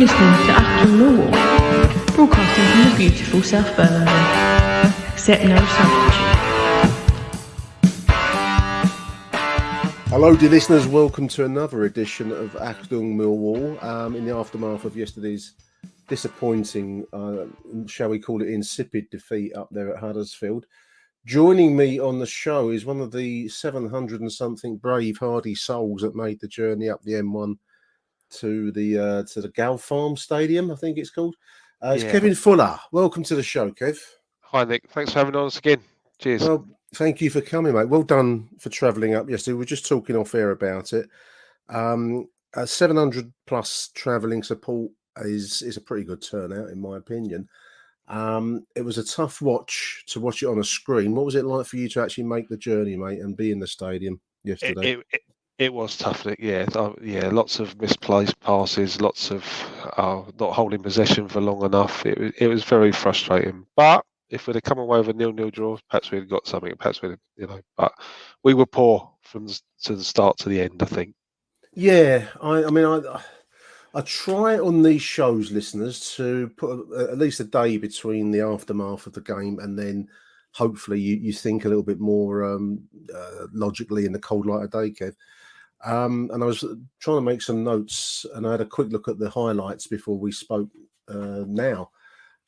listening to Achtung Millwall, broadcasting from the beautiful South Birmingham. Accept no substitute. Hello, dear listeners. Welcome to another edition of Achtung Millwall. In the aftermath of yesterday's disappointing, shall we call it, insipid defeat up there at Huddersfield. Joining me on the show is one of the 700 and something brave, hardy souls that made the journey up the M1 to the Gal Farm Stadium, I think it's called. It's Kevin Fuller. Welcome to the show, Kev. Hi, Nick. Thanks for having us again. Cheers. Well, thank you for coming, mate. Well done for travelling up yesterday. We were just talking off air about it. 700 plus travelling support is a pretty good turnout, in my opinion. It was a tough watch to watch it on a screen. What was it like for you to actually make the journey, mate, and be in the stadium yesterday? It was tough, Nick. Yeah, lots of misplaced passes, lots of not holding possession for long enough. It was very frustrating. But if we'd have come away with a 0-0 draw, perhaps we'd have got something. Perhaps we'd have, But we were poor from the start to the end, I think. Yeah, I try on these shows, listeners, to put at least a day between the aftermath of the game and then hopefully you think a little bit more logically in the cold light of day, Kev. And I was trying to make some notes and I had a quick look at the highlights before we spoke now.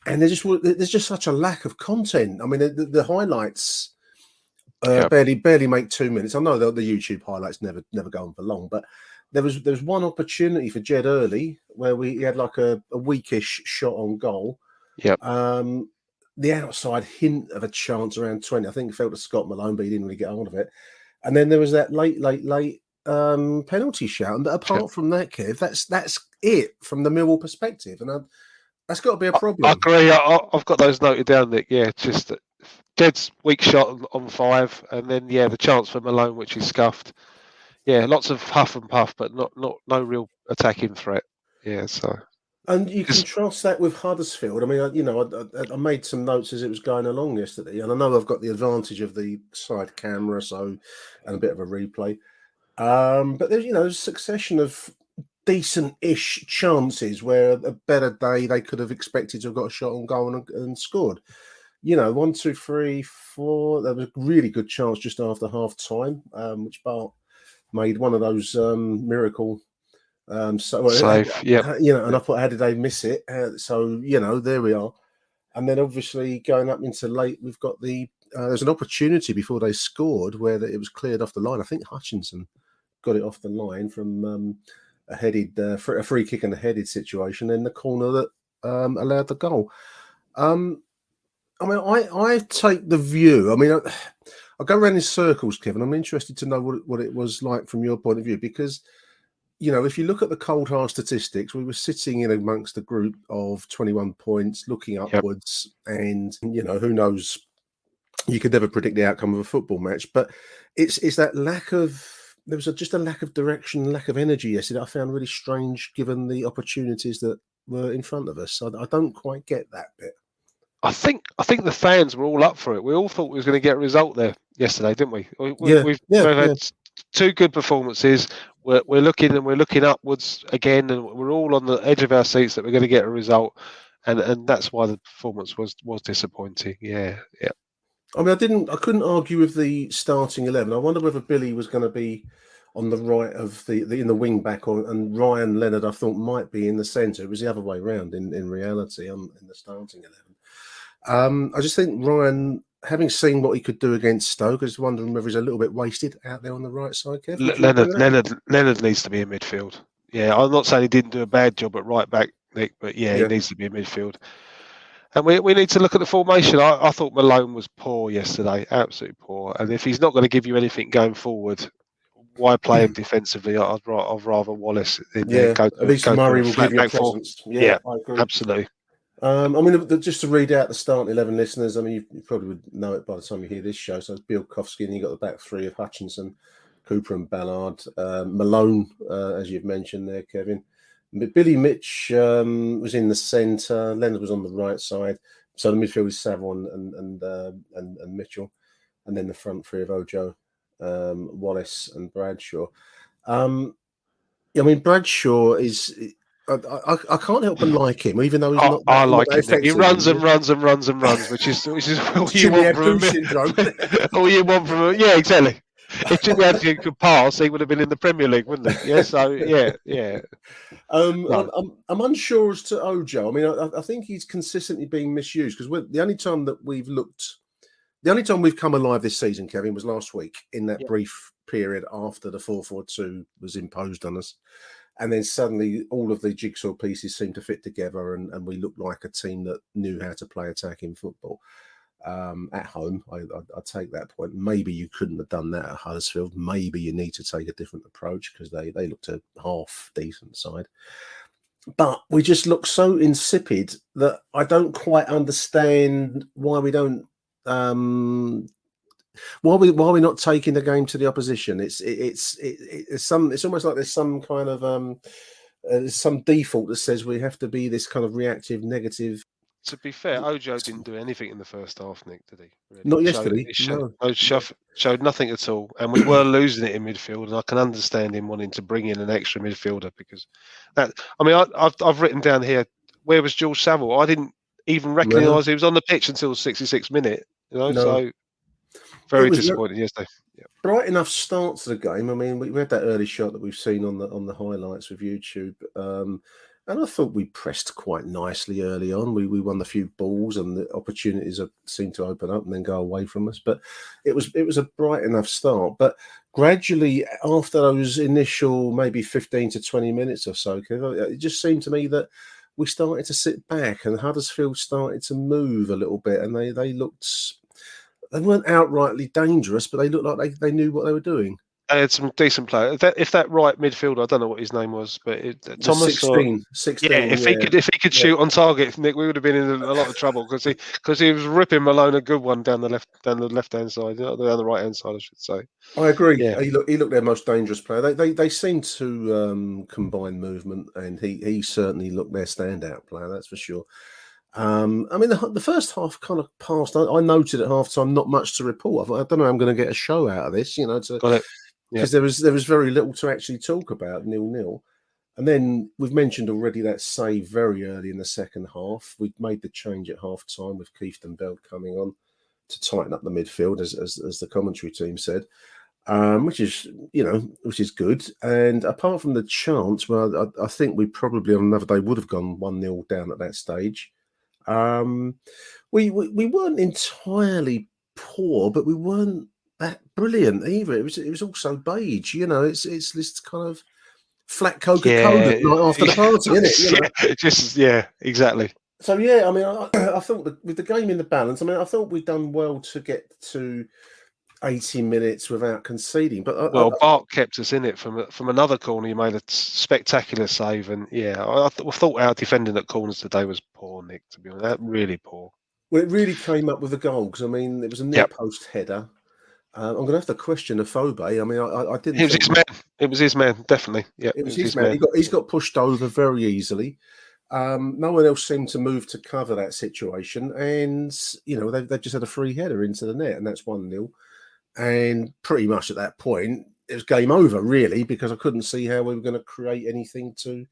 And there's just such a lack of content. I mean, the highlights barely make 2 minutes. I know the YouTube highlights never go on for long, but there was one opportunity for Jed Early where he had like a weakish shot on goal. Yep. The outside hint of a chance around 20. I think it fell to Scott Malone, but he didn't really get hold of it. And then there was that late penalty shout. And apart from that, Kev, that's it from the Millwall perspective. And that's got to be a problem. I agree. I've got those noted down, Nick. Yeah, just Jed's weak shot on 5, and then the chance for Malone, which is scuffed. Yeah, lots of huff and puff, but no real attacking threat. Yeah, so. And you contrast that with Huddersfield. I mean, I made some notes as it was going along yesterday, and I know I've got the advantage of the side camera, and a bit of a replay. But there's a succession of decent-ish chances where a better day they could have expected to have got a shot on goal and scored. 1, 2, 3, 4. There was a really good chance just after half time, which Bart made one of those miracle. Save, yeah. And I thought, how did they miss it? There we are. And then obviously going up into late, we've got there's an opportunity before they scored where it was cleared off the line. I think Hutchinson got it off the line from a free kick and a headed situation in the corner that allowed the goal. I take the view. I mean, I go around in circles, Kevin. I'm interested to know what it was like from your point of view, because if you look at the cold hard statistics, we were sitting in amongst a group of 21 points, looking upwards, and who knows? You could never predict the outcome of a football match, but it's that lack of. There was just a lack of direction, lack of energy yesterday. I found really strange, given the opportunities that were in front of us. I don't quite get that bit. I think the fans were all up for it. We all thought we was going to get a result there yesterday, didn't we? We've had 2 good performances. We're looking upwards again, and we're all on the edge of our seats that we're going to get a result, and that's why the performance was disappointing. Yeah. I mean, I couldn't argue with the starting 11. I wonder whether Billy was going to be on the right of in the wing back, and Ryan Leonard I thought might be in the centre. It was the other way around in reality in the starting 11. I just think Ryan, having seen what he could do against Stoke, I was wondering whether he's a little bit wasted out there on the right side, Kev. Leonard needs to be in midfield. Yeah, I'm not saying he didn't do a bad job at right back, Nick, but he needs to be in midfield. And we need to look at the formation. I thought Malone was poor yesterday, absolutely poor. And if he's not going to give you anything going forward, why play him defensively? I'd rather Wallace in there. At least Murray will give you a presence. Yeah, I agree. Absolutely. Just to read out the starting 11, listeners. I mean, you probably would know it by the time you hear this show. So it's Bielkowski, and you got the back 3 of Hutchinson, Cooper, and Ballard. Malone, as you've mentioned there, Kevin. Billy Mitch was in the centre. Leonard was on the right side. So the midfield is Savon and Mitchell, and then the front 3 of Ojo, Wallace, and Bradshaw. Bradshaw is I can't help but like him, even though he's I not like that him. Nick. He effective. runs and runs and runs and runs, which is all you Jimmy want from Abdul syndrome. all you want from a, yeah, exactly. If Jimmy Abdul could pass, he would have been in the Premier League, wouldn't he? Yeah, so yeah. No. I'm unsure as to Ojo. I mean, I think he's consistently being misused because the only time we've come alive this season, Kevin, was last week in that brief period after the 4-4-2 was imposed on us. And then suddenly all of the jigsaw pieces seemed to fit together and we looked like a team that knew how to play attacking football. At home, I take that point. Maybe you couldn't have done that at Huddersfield. Maybe you need to take a different approach because they looked a half decent side. But we just look so insipid that I don't quite understand why we don't. Why we're not taking the game to the opposition? It's almost like there's some kind of some default that says we have to be this kind of reactive, negative. To be fair, Ojo didn't do anything in the first half, Nick, did he? Really? Not yesterday. Showed nothing at all, and we were losing it in midfield. And I can understand him wanting to bring in an extra midfielder because that. I mean, I've written down here where was George Saville? I didn't even recognise he was on the pitch until the 66th minute. You know, so very disappointing yesterday. Yeah. Bright enough start to the game. I mean, we had that early shot that we've seen on the highlights with YouTube. And I thought we pressed quite nicely early on. We won a few balls and the opportunities seemed to open up and then go away from us. But it was a bright enough start. But gradually, after those initial maybe 15 to 20 minutes or so, it just seemed to me that we started to sit back and Huddersfield started to move a little bit. And they weren't outrightly dangerous, but they looked like they knew what they were doing. They had some decent players. If that right midfielder, I don't know what his name was, but Thomas 16. Yeah, if he could shoot on target, Nick, we would have been in a lot of trouble because he was ripping Malone a good one down the left hand side, down the right hand side, I should say. I agree. Yeah. He looked their most dangerous player. They seemed to combine movement, and he certainly looked their standout player. That's for sure. I mean, the first half kind of passed. I noted at half time not much to report. I don't know. I'm going to get a show out of this, Got it. Because there was very little to actually talk about, 0-0. And then we've mentioned already that save very early in the second half. We'd made the change at half time with Keith Bell coming on to tighten up the midfield, as the commentary team said, which is good. And apart from the chance, well, I think we probably on another day would have gone 1-0 down at that stage. We weren't entirely poor, but we weren't that brilliant either. It was also beige, it's this kind of flat Coca-Cola night after the party, isn't it? Exactly. So I mean, I thought that with the game in the balance, I mean, I thought we'd done well to get to 80 minutes without conceding. But Bart kept us in it from another corner. He made a spectacular save, and I thought our defending at corners today was poor, Nick. To be honest, that really poor. Well, it really came up with the goal because I mean, it was a near post header. I'm going to have to question Afobe. I mean, I didn't. It was his man. It was his man, definitely. Yeah, it was his man. He's got pushed over very easily. No one else seemed to move to cover that situation, and they've just had a free header into the net, and that's 1-0. And pretty much at that point, it was game over, really, because I couldn't see how we were going to create anything to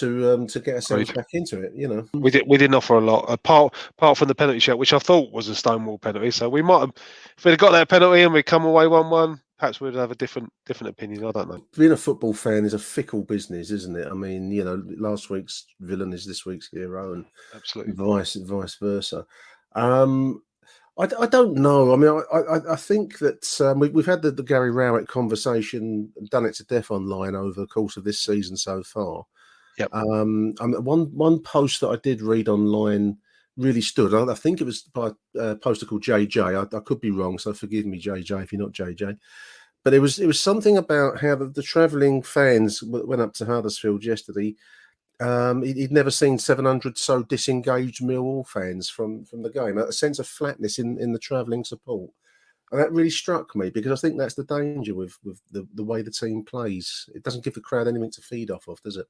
get ourselves back into it. We didn't offer a lot apart from the penalty shot, which I thought was a stonewall penalty. So we might have, if we'd have got that penalty and we'd come away 1-1, perhaps we'd have a different opinion. I don't know. Being a football fan is a fickle business, isn't it? I mean, last week's villain is this week's hero, and absolutely vice versa. I don't know. I mean, I think that we've had the Gary Rowett conversation, done it to death online over the course of this season so far. Yep. One post that I did read online really stood. I think it was by a poster called JJ. I could be wrong, so forgive me, JJ, if you're not JJ. But it was something about how the travelling fans went up to Huddersfield yesterday. He'd never seen 700 so disengaged Millwall fans from the game. A sense of flatness in the travelling support. And that really struck me because I think that's the danger with the way the team plays. It doesn't give the crowd anything to feed off of, does it?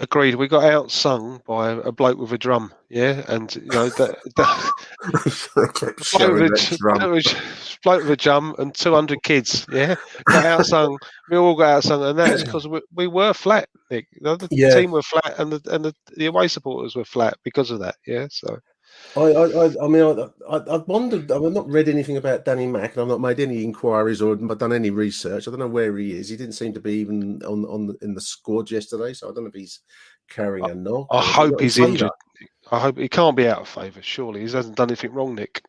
Agreed. We got outsung by a bloke with a drum. Yeah, and that bloke with a drum and 200 kids. Yeah, got outsung. We all got outsung, and that is because we were flat. Nick. The team were flat, and the away supporters were flat because of that. Yeah, so. I've wondered. I've not read anything about Danny Mack, and I've not made any inquiries or done any research. I don't know where he is. He didn't seem to be even in the squad yesterday, so I don't know if he's carrying a knock. I hope he's injured. I hope he can't be out of favour. Surely he hasn't done anything wrong, Nick.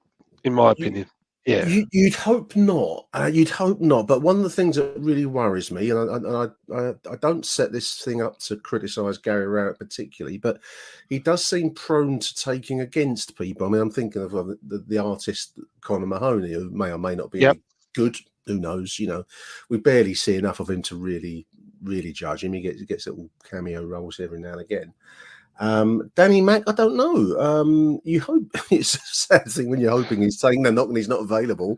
In my opinion. Yeah, you'd hope not. You'd hope not. But one of the things that really worries me, and I don't set this thing up to criticise Gary Rowett particularly, but he does seem prone to taking against people. I mean, I'm thinking of the artist Conor Mahoney, who may or may not be any good. Who knows? We barely see enough of him to really judge him. He gets little cameo roles every now and again. Danny Mack, I don't know. You hope it's a sad thing when you're hoping he's taking the knock and he's not available.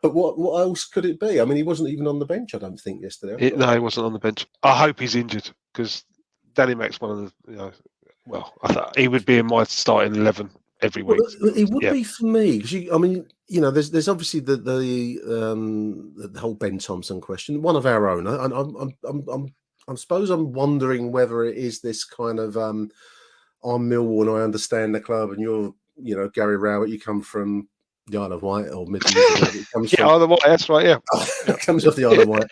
But what else could it be? I mean, he wasn't even on the bench, I don't think, yesterday. No, he wasn't on the bench. I hope he's injured because Danny Mack's one of the, I thought he would be in my starting 11 every week. It would be for me because there's obviously the whole Ben Thompson question, one of our own. I suppose I'm wondering whether it is this kind of I'm Millwall and I understand the club, and you're Gary Rowett, you come from the Isle of Wight or Midlands. Isle of Wight, that's right. Yeah, it comes off the Isle of Wight.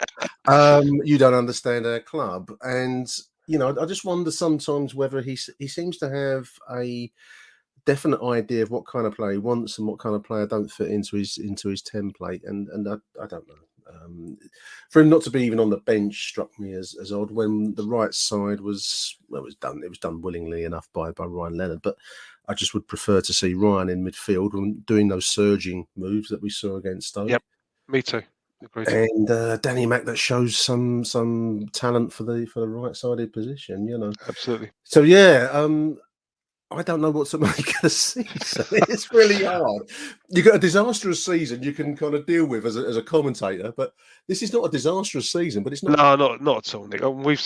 You don't understand our club, and I just wonder sometimes whether he seems to have a definite idea of what kind of player he wants and what kind of player don't fit into his template, and I don't know. For him not to be even on the bench struck me as odd when the right side was done willingly enough by Ryan Leonard, but I just would prefer to see Ryan in midfield and doing those surging moves that we saw against Stoke. Yep, me too. Agreed. And Danny Mack that shows some talent for the right sided position, Absolutely. So I don't know what to make of the season. It's really hard. You've got a disastrous season you can kind of deal with as a commentator, but this is not a disastrous season. But it's not. No, not at all, Nick.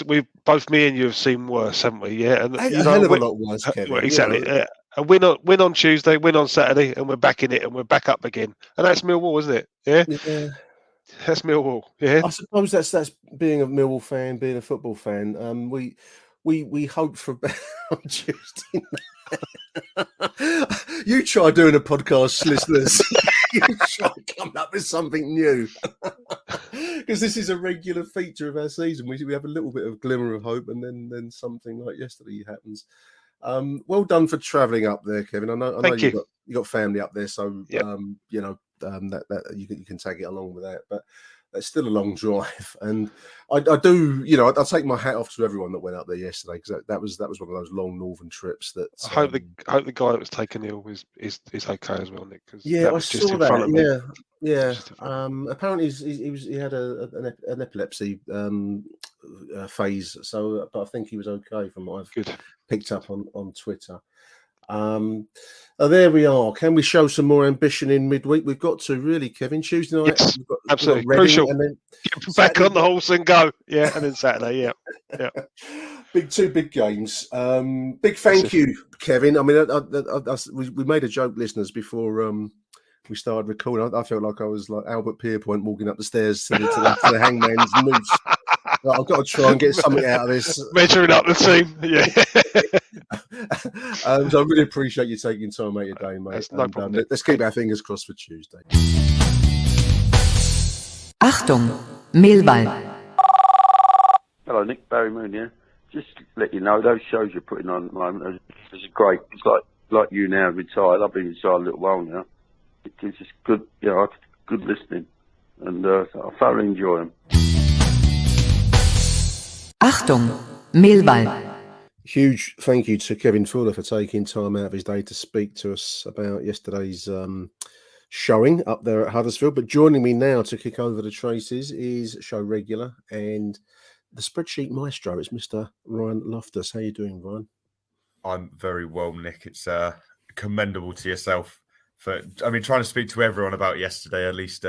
We've both me and you have seen worse, haven't we? Yeah, and a hell of a lot worse, Kevin. Well, exactly. A win on Tuesday, win on Saturday, and we're back in it, and we're back up again. And that's Millwall, isn't it? Yeah. That's Millwall. Yeah. I suppose that's being a Millwall fan, being a football fan. We hope for better on Tuesday. You try doing a podcast, listeners. You try coming up with something new, because this is a regular feature of our season. We have a little bit of glimmer of hope, and then something like yesterday happens. Well done for travelling up there, Kevin. I know you got family up there, so that you can take it along with that, but. It's still a long drive, and I do, I take my hat off to everyone that went up there yesterday, because that was one of those long northern trips. That I hope the guy that was taken ill is okay as well, Nick. Yeah, I saw that. Yeah. Apparently he had an epilepsy phase, but I think he was okay from what I've picked up on Twitter. There we are. Can we show some more ambition in midweek? We've got to, really, Kevin. Tuesday night, yes, absolutely crucial. And then get back on the horse and go. Yeah, and then Saturday. Yeah. Two big games. Big thank you, Kevin. I mean, we made a joke, listeners, before we started recording. I felt like I was like Albert Pierpoint walking up the stairs to the hangman's noose. I've got to try and get something out of this. Measuring up the team, yeah. So I really appreciate you taking time out of your day, mate. That's no problem. Let's keep our fingers crossed for Tuesday. Achtung, Millwall. Hello, Nick. Barry Moon here. Just to let you know, those shows you're putting on at the moment are great. It's like you now, retired. I've been retired a little while now. It's just good, good listening. And I thoroughly enjoy them. Achtung, Millwall. Huge thank you to Kevin Fuller for taking time out of his day to speak to us about yesterday's showing up there at Huddersfield. But joining me now to kick over the traces is show regular and the spreadsheet maestro. It's Mr. Ryan Loftus. How are you doing, Ryan? I'm very well, Nick. It's commendable to yourself for, trying to speak to everyone about yesterday. At least,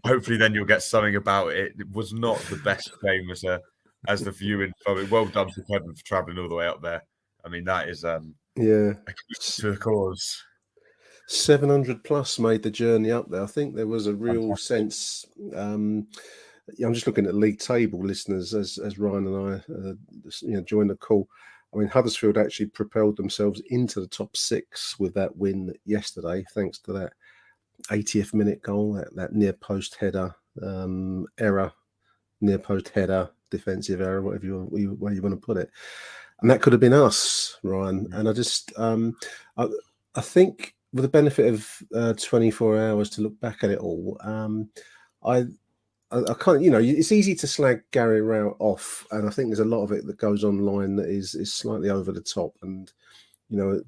hopefully then you'll get something about it. It was not the best game as a as the viewing. Well done to Kevin for travelling all the way up there. I mean, that is yeah, a to the cause. 700 plus made the journey up there. I think there was a real Fantastic. sense. I'm just looking at the league table, listeners, as Ryan and I, joined the call. I mean, Huddersfield actually propelled themselves into the top 6 with that win yesterday, thanks to that 80th minute goal, that near post header error, near post header, defensive error, whatever way you want to put it. And that could have been us, Ryan. And I just, I think with the benefit of 24 hours to look back at it all, I can't, it's easy to slag Gary Rowett off, and I think there's a lot of it that goes online that is slightly over the top. And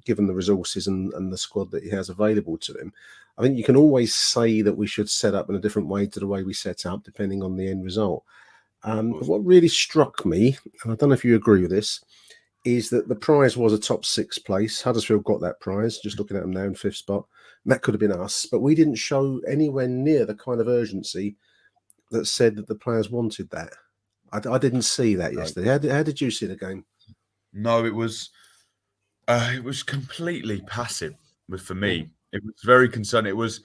given the resources and the squad that he has available to him, I think you can always say that we should set up in a different way to the way we set up, depending on the end result. But what really struck me, and I don't know if you agree with this, is that the prize was a top 6 place. Huddersfield got that prize, just looking at them now in 5th spot. And that could have been us, but we didn't show anywhere near the kind of urgency that said that the players wanted that. I didn't see that yesterday. How did you see the game? No, it was completely passive. For me, it was very concerning. It was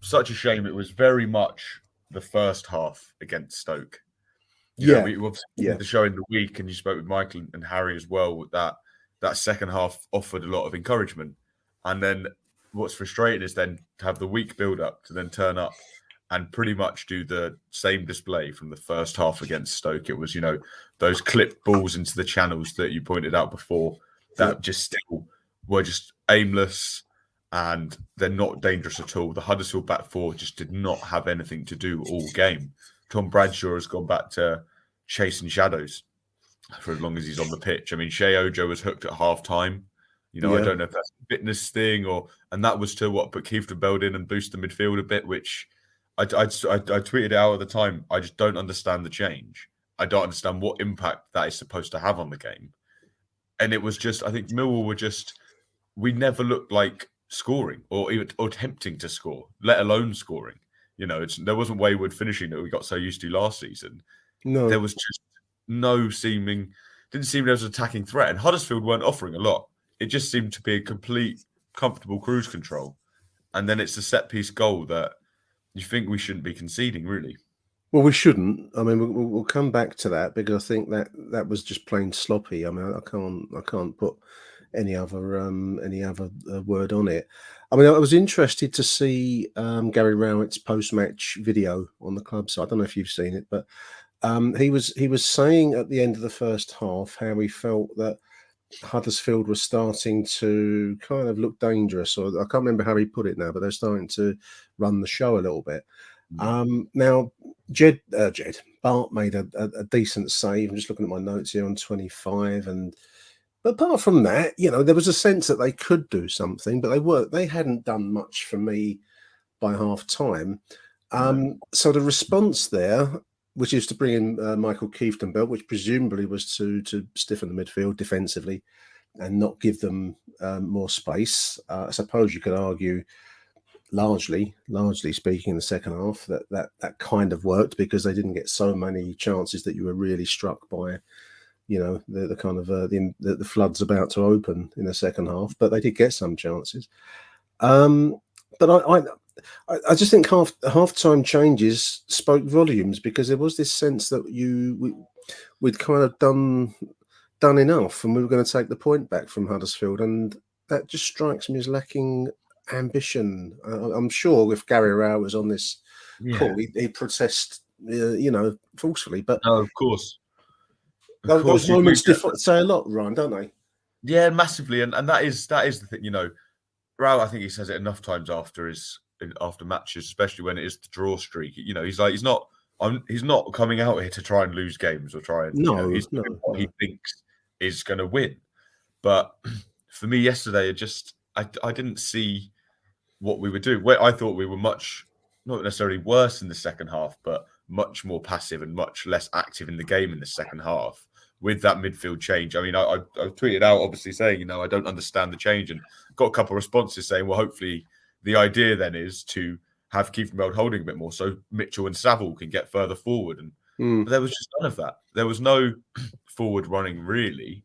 such a shame. It was very much the first half against Stoke. We obviously did the show in the week, and you spoke with Michael and Harry as well. That second half offered a lot of encouragement, and then what's frustrating is then to have the week build up to then turn up and pretty much do the same display from the first half against Stoke. It was, those clipped balls into the channels that you pointed out before that just still were just aimless, and they're not dangerous at all. The Huddersfield back four just did not have anything to do all game. Tom Bradshaw has gone back to chasing shadows for as long as he's on the pitch. I mean, Shea Ojo was hooked at half time. I don't know if that's a fitness thing and that was to put Keith Bell in and boost the midfield a bit, which I tweeted out at the time. I just don't understand the change. I don't understand what impact that is supposed to have on the game. And it was just, I think Millwall we never looked like scoring or even attempting to score, let alone scoring. There wasn't wayward finishing that we got so used to last season. No, there was just didn't seem there was an attacking threat, and Huddersfield weren't offering a lot. It just seemed to be a complete comfortable cruise control, and then it's a set piece goal that you think we shouldn't be conceding, really. Well, we shouldn't. I mean, we'll come back to that because I think that was just plain sloppy. I mean, I can't put any other word on it. I mean, I was interested to see Gary Rowett's post-match video on the club side. I don't know if you've seen it, but he was saying at the end of the first half how he felt that Huddersfield was starting to kind of look dangerous, or I can't remember how he put it now, but they're starting to run the show a little bit. Now, Bart made a decent save. I'm just looking at my notes here on 25, but apart from that, there was a sense that they could do something, but they hadn't done much for me by half time. So the response there, which is to bring in Michael Keefton-Bell, which presumably was to stiffen the midfield defensively and not give them more space. I suppose you could argue, largely speaking, in the second half, that kind of worked because they didn't get so many chances that you were really struck by, the kind of the flood's about to open in the second half. But they did get some chances. But I just think half-time changes spoke volumes because there was this sense that we'd kind of done enough and we were going to take the point back from Huddersfield, and that just strikes me as lacking ambition. I'm sure if Gary Rowett was on this call, he'd protest, forcefully. But no, of course, those moments say a lot, Ryan, don't they? Yeah, massively, and that is the thing. Rowett, I think he says it enough times after matches, especially when it is the draw streak. He's not coming out here to try and lose games or try and he's doing what he thinks is going to win. But for me yesterday, I didn't see what we were doing. I thought we were much, not necessarily worse in the second half, but much more passive and much less active in the game in the second half with that midfield change. I mean, I tweeted out obviously saying, I don't understand the change, and got a couple of responses saying, well, hopefully the idea then is to have Keith Bell holding a bit more so Mitchell and Saville can get further forward. And But there was just none of that. There was no forward running, really.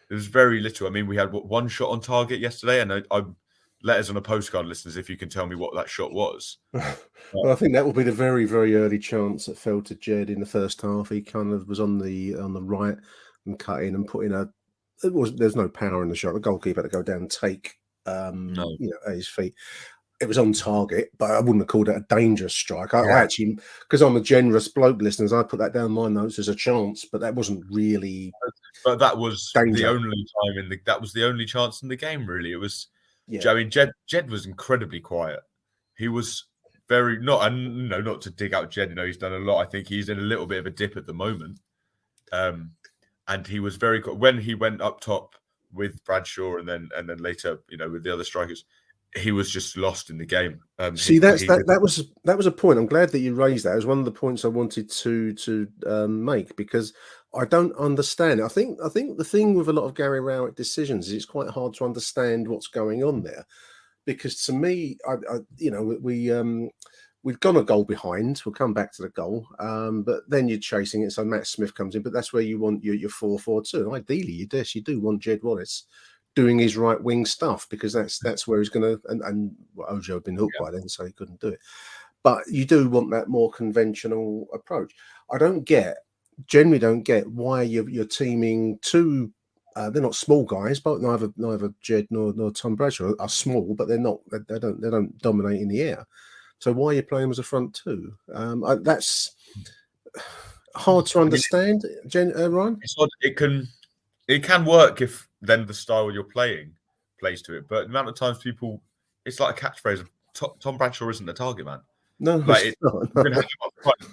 There was very little. I mean, we had one shot on target yesterday, and I letters on a postcard, listeners, if you can tell me what that shot was. Well, I think that will be the very, very early chance that fell to Jed in the first half. He kind of was on the right and cut in and put in there's no power in the shot. The goalkeeper had to go down and take at his feet. It was on target, but I wouldn't have called it a dangerous strike. I actually, because I'm a generous bloke, listeners, I put that down in my notes as a chance, but that wasn't really. But that was danger. The only time that was the only chance in the game. Really, it was. Yeah. I mean, Jed was incredibly quiet. He was very not to dig out Jed. He's done a lot. I think he's in a little bit of a dip at the moment. And he was very when he went up top with Bradshaw and then later, with the other strikers. He was just lost in the game. That was a point. I'm glad that you raised that. It was one of the points I wanted to make, because I don't understand it. I think the thing with a lot of Gary Rowett decisions is it's quite hard to understand what's going on there, because to me, we've gone a goal behind. We'll come back to the goal, but then you're chasing it. So Matt Smith comes in, but that's where you want your 4-4-2. Ideally, you do want Jed Wallace doing his right wing stuff, because that's where he's going to. And Ojo had been hooked by then, so he couldn't do it. But you do want that more conventional approach. I generally don't get why you're teaming two. They're not small guys, but neither Jed nor Tom Bradshaw are small, but they're not. They don't dominate in the air. So why are you playing them as a front two? That's hard to understand, Ryan. It's odd. It can work if then the style you're playing plays to it. But the amount of times it's like a catchphrase of Tom Bradshaw isn't the target man. No, like not.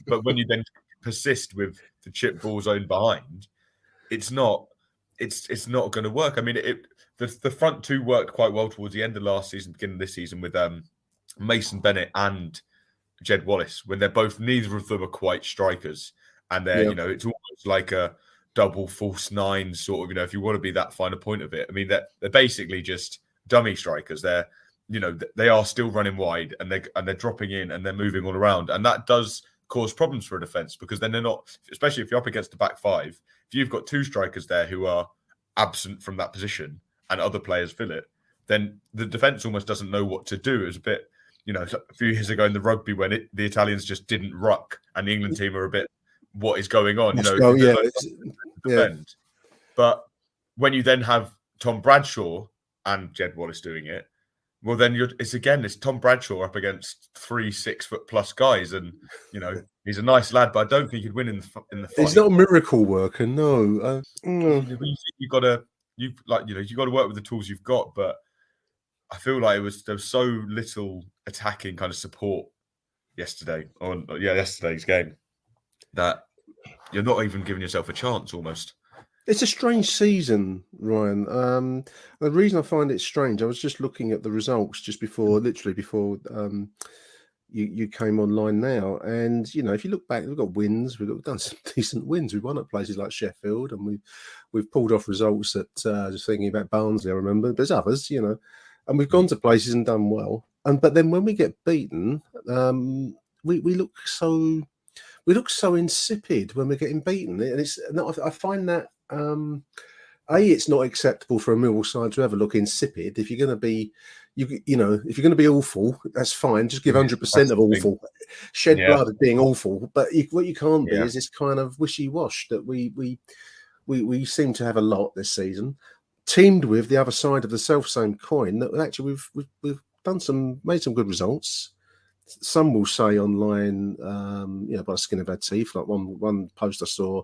But when you then persist with the chip ball zone behind, it's not going to work. I mean, the front two worked quite well towards the end of last season, beginning of this season with Mason Bennett and Jed Wallace, when neither of them are quite strikers, and they're it's almost like a double false nine sort of, if you want to be that finer point of it. I mean, they're basically just dummy strikers. They're they are still running wide, and they're dropping in and they're moving all around, and that does cause problems for a defense, because then they're not, especially if you're up against the back five, if you've got two strikers there who are absent from that position and other players fill it, then the defense almost doesn't know what to do. It was a bit, a few years ago in the rugby when the Italians just didn't ruck, and the England team are a bit, what is going on? Defend. But when you then have Tom Bradshaw and Jed Wallace doing it, well, then it's Tom Bradshaw up against 3 6-foot plus guys, and he's a nice lad, but I don't think he'd win in the fight. He's not a miracle worker, no. You got to work with the tools you've got, but I feel like there was so little attacking kind of support yesterday's game, that you're not even giving yourself a chance almost. It's a strange season, Ryan. The reason I find it strange, I was just looking at the results just before you came online now, and if you look back, we've got wins. We've done some decent wins. We've won at places like Sheffield, and we've pulled off results that just thinking about Barnsley, I remember. There's others, and we've gone to places and done well. But then when we get beaten, we look so insipid when we're getting beaten, and I find that. It's not acceptable for a Millwall side to ever look insipid. If you're going to be, if you're going to be awful, that's fine. Just give 100% of awful. Shed blood at being awful, but what you can't be is this kind of wishy-wash that we seem to have a lot this season. Teamed with the other side of the self-same coin, that actually we've made some good results. Some will say online, by the skin of our teeth. Like one post I saw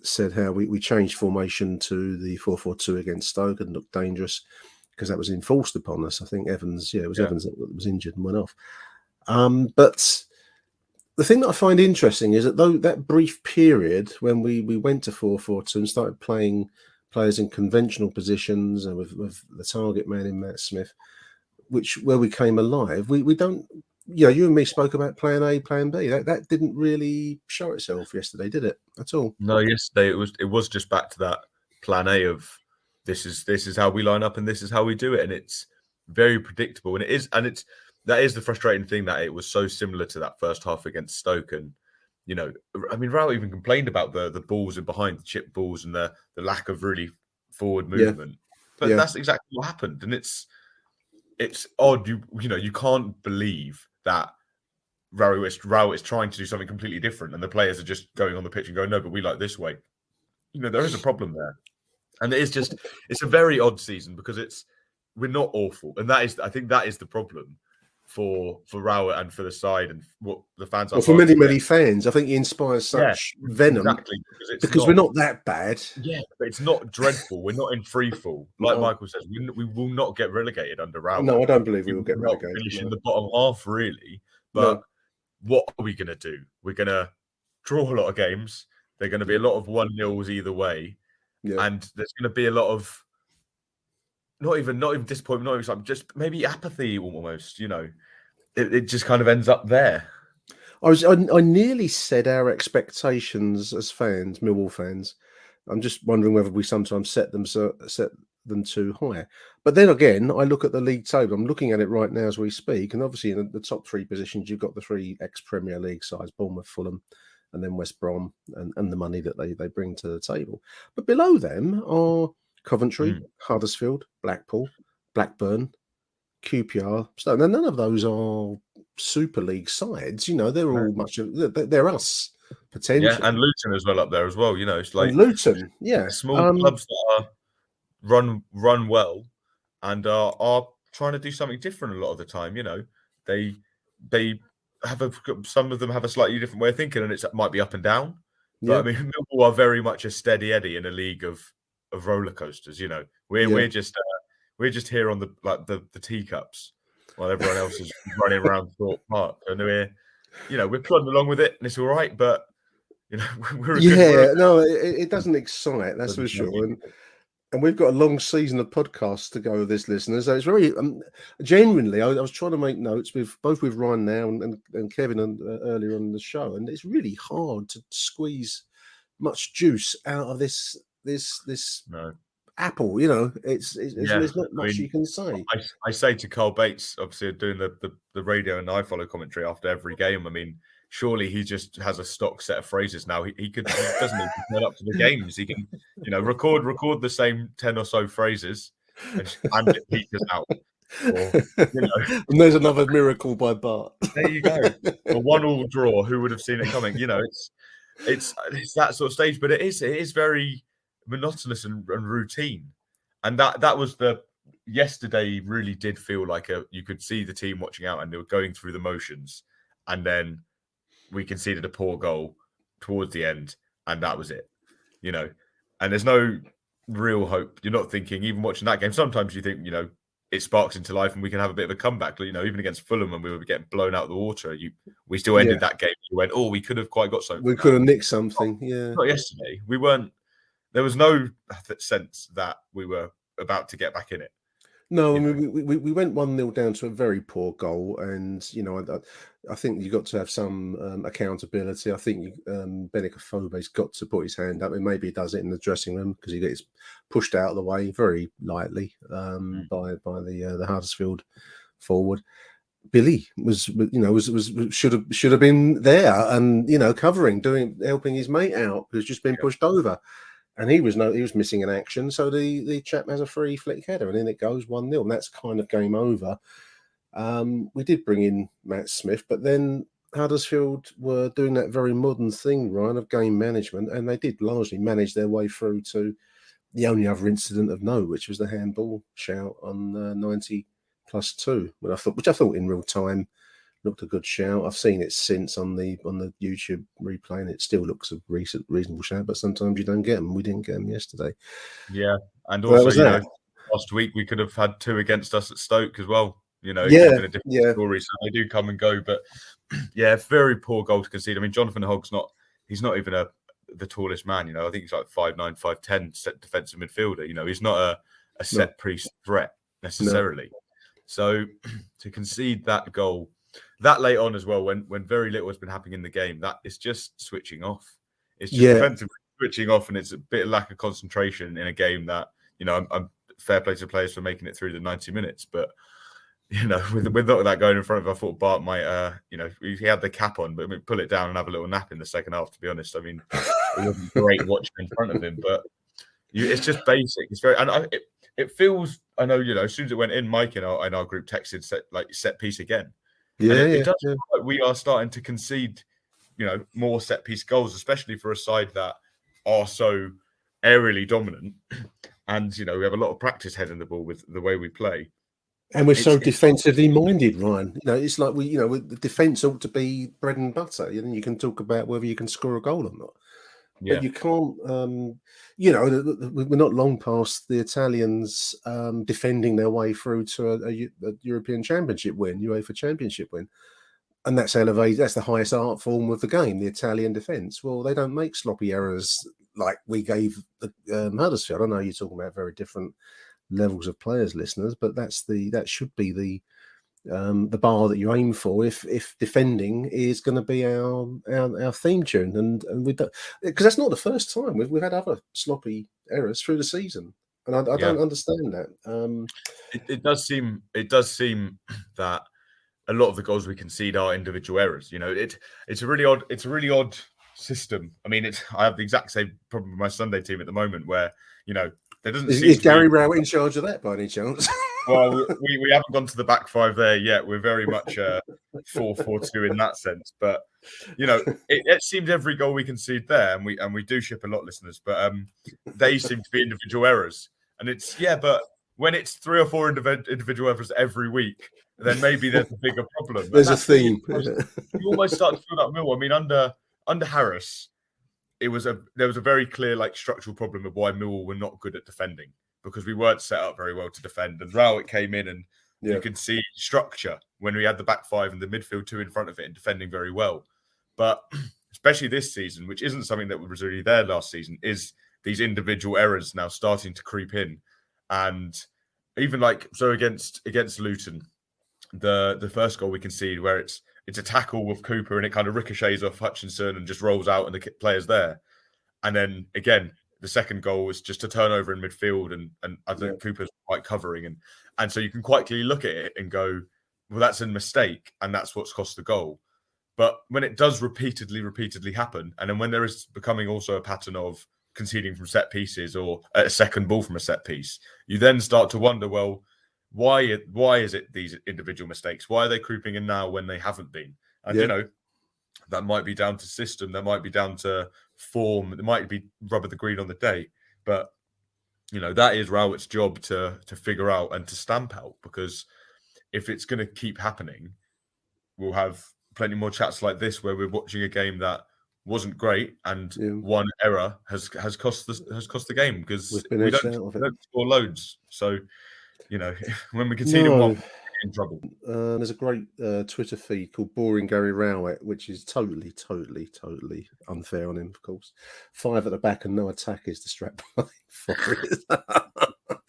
said how we changed formation to the 4-4-2 against Stoke and looked dangerous because that was enforced upon us. I think Evans, Evans that was injured and went off. But the thing that I find interesting is that though that brief period when we went to 4-4-2 and started playing players in conventional positions and with the target man in Matt Smith, where we came alive, we don't. You and me spoke about plan A, plan B. That didn't really show itself yesterday, did it? At all? No, yesterday it was just back to that plan A of this is how we line up and this is how we do it, and it's very predictable. And that is the frustrating thing, that it was so similar to that first half against Stoke, and You know, I mean, Raul even complained about the balls and behind the chip balls and the lack of really forward movement. But that's exactly what happened, and it's odd. You know, you can't believe that Raul is trying to do something completely different, and the players are just going on the pitch and going, no, but we like this way. You know, there is a problem there, and it's a very odd season because we're not awful, and I think that is the problem for Raul and for the side and what the fans are. Well, for many fans, I think he inspires such venom because we're not that bad. Yeah, but it's not dreadful. We're not in free fall. Like Michael says, we will not get relegated under Raul. No, I don't believe we will get relegated. Finish in the bottom half, really. But what are we going to do? We're going to draw a lot of games. There are going to be a lot of 1-0s either way, and there's going to be a lot of not even disappointment, not even just maybe apathy almost. You know, it just kind of ends up there. I nearly said our expectations as fans, Millwall fans. I'm just wondering whether we sometimes set them too high. But then again, I look at the league table. I'm looking at it right now as we speak, and obviously in the top 3 positions, you've got the 3 ex-Premier League sides: Bournemouth, Fulham, and then West Brom, and the money that they bring to the table. But below them are Coventry, Huddersfield, Blackpool, Blackburn, QPR. So none of those are Super League sides. You know, they're all they're us potentially. Yeah, and Luton as well up there as well. You know, it's like and Luton, small clubs that are run well and are trying to do something different a lot of the time. You know, they have some of them have a slightly different way of thinking, and it might be up and down. But I mean, Millwall are very much a steady Eddie in a league of roller coasters. You know, we're just here on the teacups while everyone else is running around Thorpe Park, and we're plodding along with it, and it's all right. But you know, it doesn't excite, that's for sure. And we've got a long season of podcasts to go with this, listeners. So it's very genuinely. I was trying to make notes with Ryan now and Kevin earlier on the show, and it's really hard to squeeze much juice out of this apple. You know, there's not much you can say. I say to Carl Bates, obviously doing the radio and I follow commentary after every game. I mean, surely he just has a stock set of phrases now. He doesn't need to turn up to the games. He can, record the same 10 or so phrases and get Peters out. Or, and there's another miracle by Bart. There you go. A 1-1 draw. Who would have seen it coming? You know, it's that sort of stage, but it is very monotonous and routine. And that was yesterday really did feel like you could see the team watching out and they were going through the motions, and then we conceded a poor goal towards the end, and that was it. You know, and there's no real hope. You're not thinking, even watching that game, sometimes you think, it sparks into life and we can have a bit of a comeback. You know, even against Fulham when we were getting blown out of the water, we still ended that game. We went, we could have quite got something. We could have nicked something. Not yesterday. We weren't. There was no sense that we were about to get back in it. No, I mean, we went 1-0 down to a very poor goal, and I think you got to have some accountability. I think Benik Afobe's got to put his hand up, and maybe he does it in the dressing room because he gets pushed out of the way very lightly by the Huddersfield forward. Billy should have been there and covering, helping his mate out who's just been pushed over. And he was missing an action, so the chap has a free flick header, and then it goes 1-0, and that's kind of game over. We did bring in Matt Smith, but then Huddersfield were doing that very modern thing, Ryan, of game management, and they did largely manage their way through to the only other incident of note, which was the handball shout on 90+2, which I thought in real time looked a good shout. I've seen it since on the YouTube replay, and it still looks a reasonable shout. But sometimes you don't get them. We didn't get them yesterday. Yeah, and also last week we could have had 2 against us at Stoke as well. It could have been a different story. So they do come and go, but very poor goal to concede. I mean, Jonathan Hogg's he's not even the tallest man. I think he's like 5'9", 5'10", set defensive midfielder. He's not a set piece threat necessarily. No. So to concede that goal that late on as well, when very little has been happening in the game, that is just switching off. It's just defensively switching off, and it's a bit of lack of concentration in a game that, I'm fair play to players for making it through the 90 minutes. But, with that going in front of him, I thought Bart might, he had the cap on, but pull it down and have a little nap in the second half. To be honest, I mean, it wasn't great watching in front of him, but it's just basic. It's very, and it feels. I know, as soon as it went in, Mike in our group texted set piece again. Yeah, it does feel like we are starting to concede, more set piece goals, especially for a side that are so aerially dominant, and we have a lot of practice heading the ball with the way we play. And we're so defensively minded, Ryan. It's like the defence ought to be bread and butter. Then you can talk about whether you can score a goal or not. Yeah. But you can't. We're not long past the Italians defending their way through to a European Championship win, UEFA Championship win, and that's elevated. That's the highest art form of the game, the Italian defence. Well, they don't make sloppy errors like we gave Huddersfield. I know you're talking about very different levels of players, listeners, but that should be the bar that you aim for if defending is going to be our theme tune, and we don't, because that's not the first time we've had other sloppy errors through the season, and I don't understand that. It does seem that a lot of the goals we concede are individual errors. It's a really odd system. I mean, I have the exact same problem with my Sunday team at the moment, where there doesn't seem is Gary Rowett in charge of that by any chance? Well, we haven't gone to the back five there yet. We're very much 4-4-2 in that sense. But it seems every goal we concede there, and we do ship a lot, listeners. But they seem to be individual errors, and but when it's 3 or 4 individual errors every week, then maybe there's a bigger problem. There's a theme. You almost start to feel that Millwall. I mean, under Harris, there was a very clear structural problem of why Millwall were not good at defending, because we weren't set up very well to defend. And Rowett came in, and you could see structure when we had the back five and the midfield 2 in front of it and defending very well. But especially this season, which isn't something that was really there last season, is these individual errors now starting to creep in. And even against Luton, the first goal we concede, where it's a tackle with Cooper and it kind of ricochets off Hutchinson and just rolls out and the player's there. And then again, the second goal was just a turnover in midfield, and I think Cooper's quite covering, and so you can quite clearly look at it and go, well, that's a mistake, and that's what's cost the goal. But when it does repeatedly happen, and then when there is becoming also a pattern of conceding from set pieces or a second ball from a set piece, you then start to wonder, well, why is it these individual mistakes? Why are they creeping in now when they haven't been? And that might be down to system, that might be down to form, it might be rubber the green on the day, but that is Rowett's job to figure out and to stamp out, because if it's going to keep happening, we'll have plenty more chats like this where we're watching a game that wasn't great, and one error has cost the game, because we don't score loads. So when we concede one, we're in trouble. There's a great Twitter feed called Boring Gary Rowett, which is totally unfair on him, of course. 5 at the back and no attack is the strap line for it.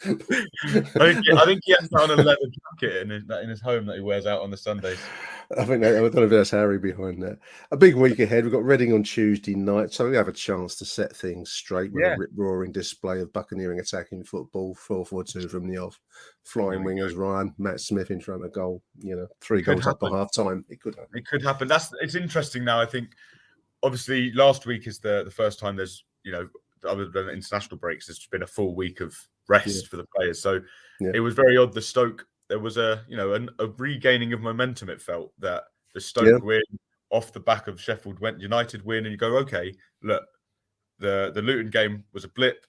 I think he has that on a leather jacket in his home that he wears out on the Sundays. I don't know if that's Harry behind that. A big week ahead. We've got Reading on Tuesday night, so we have a chance to set things straight with a rip-roaring display of buccaneering attacking football, 4-4-2 from the off. Flying wingers, Ryan, Matt Smith in front of goal. 3 goals up by half time. It could happen. It could happen. It's interesting now. I think obviously last week is the first time there's other than international breaks, there's been a full week of rest for the players. So it was very odd. The Stoke, there was a regaining of momentum. It felt that the Stoke win off the back of Sheffield United win, and you go, okay, look, the Luton game was a blip.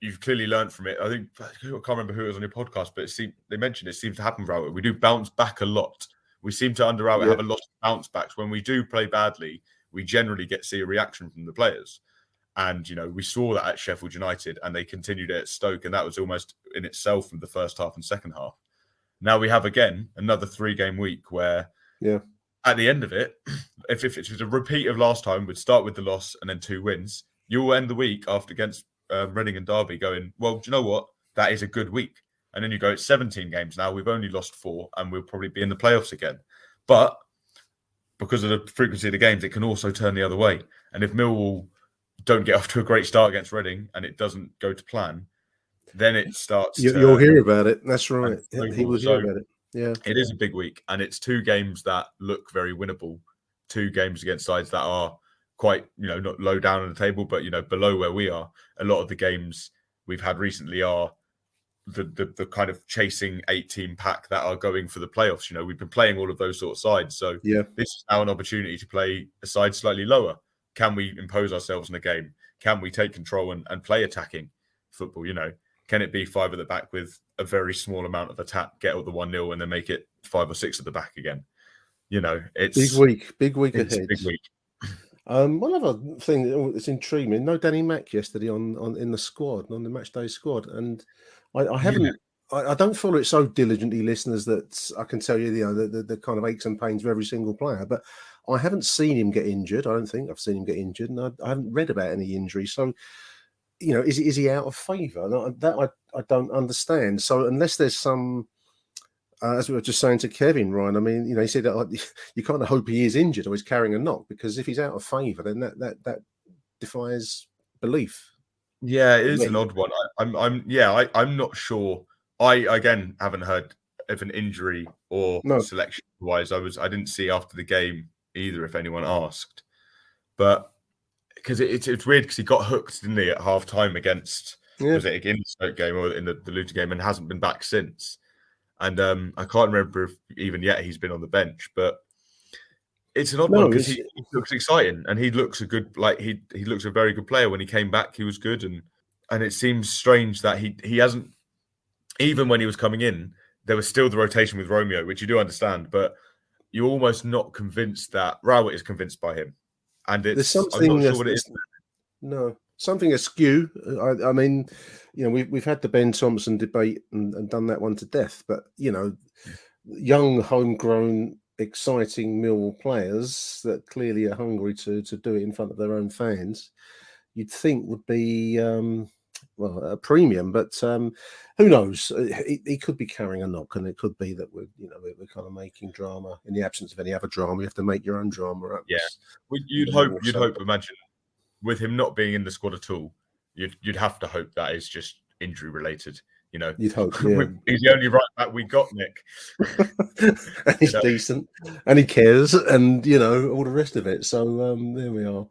You've clearly learned from it. I can't remember who it was on your podcast, but they mentioned it seems to happen, Rowett. We do bounce back a lot. We seem to under Rowett have a lot of bounce backs. When we do play badly, we generally see a reaction from the players. And, we saw that at Sheffield United, and they continued it at Stoke, and that was almost in itself from the first half and second half. Now we have, again, another 3-game week where at the end of it, if it was a repeat of last time, we'd start with the loss and then 2 wins. You will end the week after against Reading and Derby going, well, do you know what? That is a good week. And then you go, it's 17 games now. We've only lost 4, and we'll probably be in the playoffs again. But because of the frequency of the games, it can also turn the other way. And if Millwall don't get off to a great start against Reading and it doesn't go to plan, then it starts. You'll hear about it. That's right. He will hear about it. Yeah. It is a big week, and it's 2 games that look very winnable. 2 games against sides that are quite, not low down on the table, but, below where we are. A lot of the games we've had recently are the kind of chasing 8-team pack that are going for the playoffs. We've been playing all of those sort of sides. So yeah, this is now an opportunity to play a side slightly lower. Can we impose ourselves in a game? Can we take control and play attacking football? Can it be 5 at the back with a very small amount of attack, get out the 1-0 and then make it 5 or 6 at the back again? It's big week it's ahead. Big week. One other thing that's intrigued me, no Danny Mack yesterday on in the squad, on the match day squad, and I haven't, I don't follow it so diligently, listeners, that I can tell you, the kind of aches and pains of every single player, but I haven't seen him get injured. I don't think I've seen him get injured, and I haven't read about any injury. So, is he out of favour? That I don't understand. So unless there's some, as we were just saying to Kevin, Ryan, I mean, he said that you kind of hope he is injured or he's carrying a knock, because if he's out of favour, then that defies belief. Yeah, it is an odd one. I'm not sure. I again haven't heard of an injury or selection wise. I didn't see after the game either if anyone asked, but because it's weird because he got hooked, didn't he, at half time against was it in the Stoke game or in the Luton game, and hasn't been back since. And I can't remember if even yet he's been on the bench, but it's an odd one because he looks exciting and he looks he looks a very good player. When he came back, he was good, and it seems strange that he hasn't, even when he was coming in, there was still the rotation with Romeo, which you do understand, but you're almost not convinced that Rowett is convinced by him. And it's I'm not sure what it is. No, something askew. I mean, we've had the Ben Thompson debate and done that one to death, but young, homegrown, exciting Millwall players that clearly are hungry to do it in front of their own fans, you'd think would be a premium, but who knows? He could be carrying a knock, and it could be that we're kind of making drama in the absence of any other drama. You have to make your own drama up. Yeah, you'd hope. Imagine with him not being in the squad at all, you'd have to hope that is just injury related. You'd hope. Yeah. He's the only right back we got, Nick. And he's decent, and he cares, and all the rest of it. So there we are.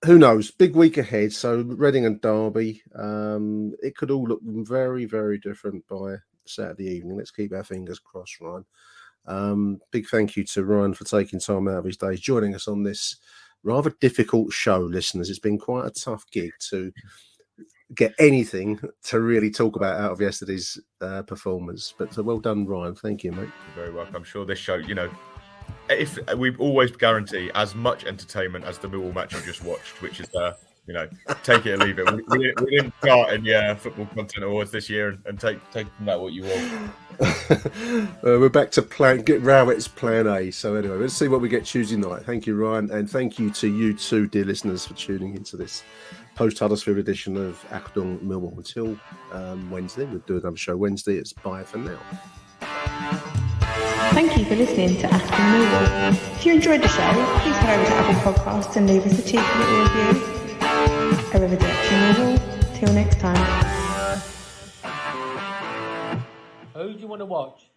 Who knows? Big week ahead. So Reading and Derby. It could all look very, very different by Saturday evening. Let's keep our fingers crossed, Ryan. Big thank you to Ryan for taking time out of his day, joining us on this rather difficult show, listeners. It's been quite a tough gig to get anything to really talk about out of yesterday's performance. But well done, Ryan. Thank you, mate. You're very welcome. I'm sure this show, if we always guarantee as much entertainment as the Millwall match you just watched, which is take it or leave it. We didn't start in football content awards this year and take from that what you want. We're back to get Rowett's plan A. So anyway, let's see what we get Tuesday night. Thank you, Ryan, and thank you to you too, dear listeners, for tuning into this post-Huddersfield edition of Achtung Millwall. Until Wednesday, we'll do another show Wednesday. It's bye for now. Thank you for listening to Achtung Millwall. If you enjoyed the show, please head over to Apple Podcasts and leave us a cheeky little review. Arrivederci Millwall. Till next time. Who do you want to watch?